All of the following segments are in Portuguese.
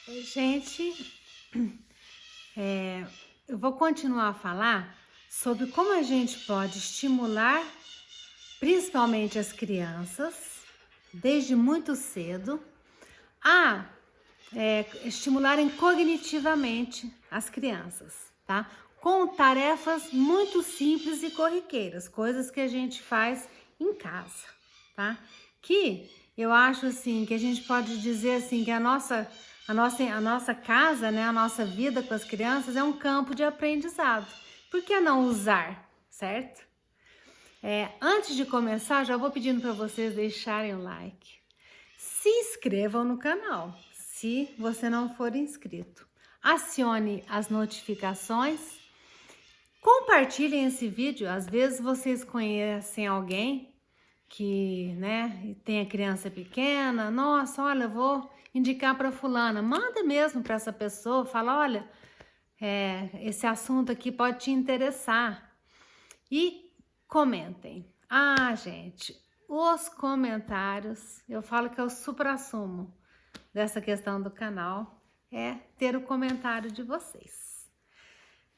Gente, eu vou continuar a falar sobre como a gente pode estimular, principalmente as crianças, desde muito cedo, a estimularem cognitivamente as crianças, tá? Com tarefas muito simples e corriqueiras, coisas que a gente faz em casa, tá? Que eu acho assim que a gente pode dizer assim que a nossa casa, né, a nossa vida com as crianças é um campo de aprendizado. Por que não usar, certo? Antes de começar, já vou pedindo para vocês deixarem o like. Se inscrevam no canal, se você não for inscrito. Acione as notificações. Compartilhem esse vídeo. Às vezes vocês conhecem alguém que, né, tem a criança pequena. Nossa, olha, eu vou indicar para fulana. Manda mesmo para essa pessoa. Fala, olha, esse assunto aqui pode te interessar. E comentem. Ah, gente, os comentários, eu falo que é o suprassumo dessa questão do canal, é ter o comentário de vocês.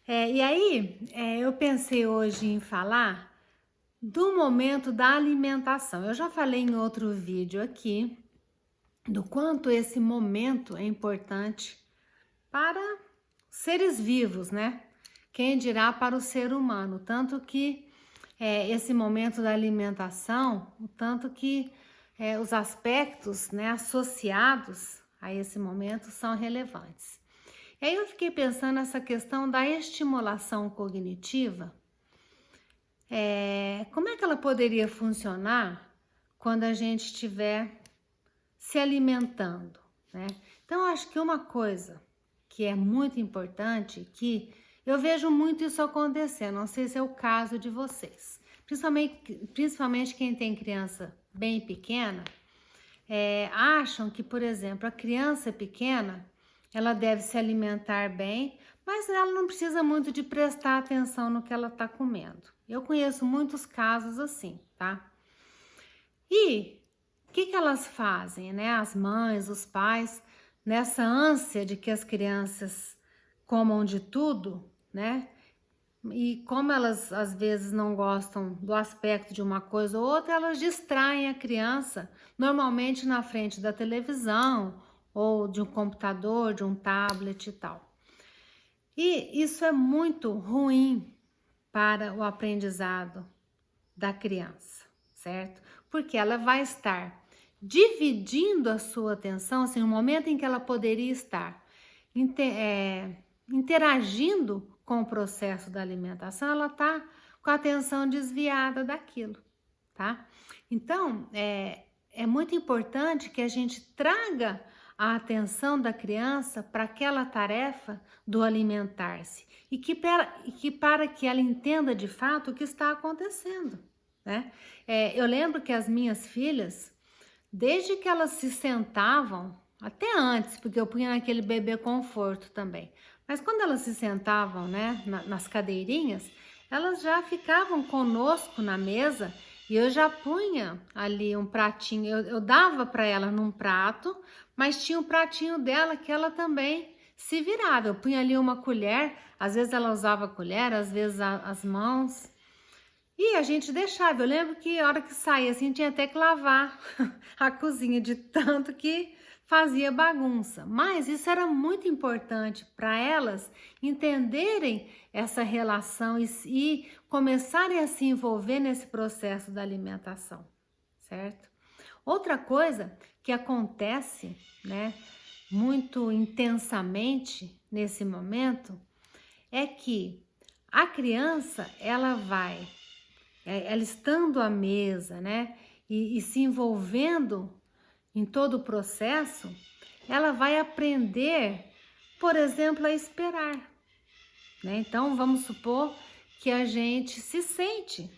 E aí, eu pensei hoje em falar do momento da alimentação. Eu já falei em outro vídeo aqui do quanto esse momento é importante para seres vivos, né? Quem dirá para o ser humano, tanto que esse momento da alimentação, o tanto que os aspectos, né, associados a esse momento são relevantes. E aí eu fiquei pensando nessa questão da estimulação cognitiva, como é que ela poderia funcionar quando a gente estiver se alimentando, né? Então, eu acho que uma coisa que é muito importante, que eu vejo muito isso acontecer, não sei se é o caso de vocês, principalmente quem tem criança bem pequena, acham que, por exemplo, a criança pequena, ela deve se alimentar bem, mas ela não precisa muito de prestar atenção no que ela está comendo. Eu conheço muitos casos assim, tá? E o que elas fazem, né? As mães, os pais, nessa ânsia de que as crianças comam de tudo, né? E como elas às vezes não gostam do aspecto de uma coisa ou outra, elas distraem a criança, normalmente na frente da televisão ou de um computador, de um tablet e tal. E isso é muito ruim para o aprendizado da criança, certo? Porque ela vai estar dividindo a sua atenção, assim, no momento em que ela poderia estar interagindo com o processo da alimentação, ela está com a atenção desviada daquilo, tá? Então, é muito importante que a gente traga a atenção da criança para aquela tarefa do alimentar-se e que para que ela entenda de fato o que está acontecendo, né? Eu lembro que as minhas filhas, desde que elas se sentavam, até antes, porque eu punha naquele bebê conforto também, mas quando elas se sentavam, né, nas cadeirinhas, elas já ficavam conosco na mesa e eu já punha ali um pratinho, eu dava para ela num prato, mas tinha um pratinho dela que ela também se virava. Eu punha ali uma colher, às vezes ela usava a colher, às vezes as mãos. E a gente deixava. Eu lembro que a hora que saía assim, tinha até que lavar a cozinha de tanto que fazia bagunça. Mas isso era muito importante para elas entenderem essa relação e começarem a se envolver nesse processo da alimentação, certo? Outra coisa que acontece, né, muito intensamente nesse momento é que a criança, ela estando à mesa, né, e se envolvendo em todo o processo, ela vai aprender, por exemplo, a esperar, né? Então, vamos supor que a gente sente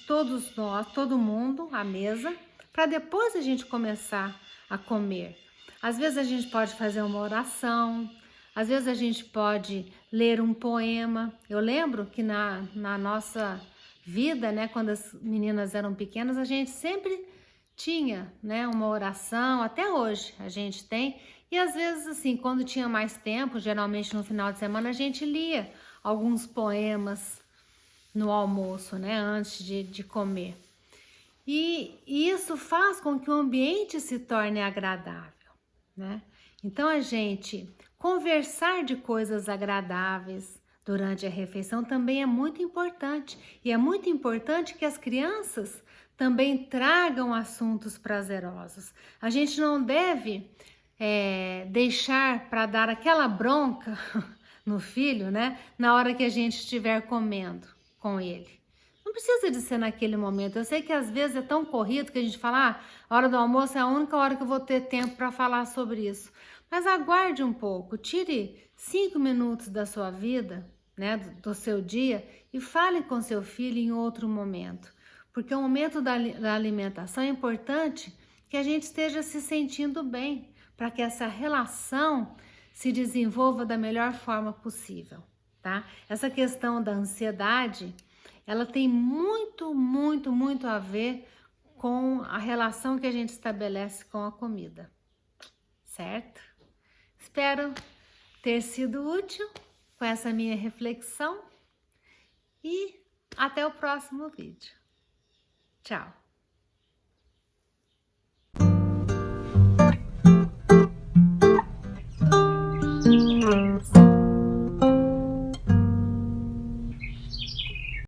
todos nós, todo mundo à mesa, para depois a gente começar a comer. Às vezes a gente pode fazer uma oração, às vezes a gente pode ler um poema. Eu lembro que na nossa vida, né, quando as meninas eram pequenas, a gente sempre tinha, né, uma oração, até hoje a gente tem, E às vezes, assim, quando tinha mais tempo, geralmente no final de semana, a gente lia alguns poemas no almoço, né, antes de comer. E isso faz com que o ambiente se torne agradável, né? Então, a gente conversar de coisas agradáveis durante a refeição também é muito importante. E é muito importante que as crianças também tragam assuntos prazerosos. A gente não deve deixar para dar aquela bronca no filho, né? Na hora que a gente estiver comendo com ele. Não precisa de ser naquele momento. Eu sei que às vezes é tão corrido que a gente fala, a hora do almoço é a única hora que eu vou ter tempo para falar sobre isso. Mas aguarde um pouco, tire 5 minutos da sua vida, né, do seu dia, e fale com seu filho em outro momento. Porque o momento da alimentação é importante que a gente esteja se sentindo bem, para que essa relação se desenvolva da melhor forma possível, tá? Essa questão da ansiedade, ela tem muito a ver com a relação que a gente estabelece com a comida, certo? Espero ter sido útil com essa minha reflexão e até o próximo vídeo. Tchau!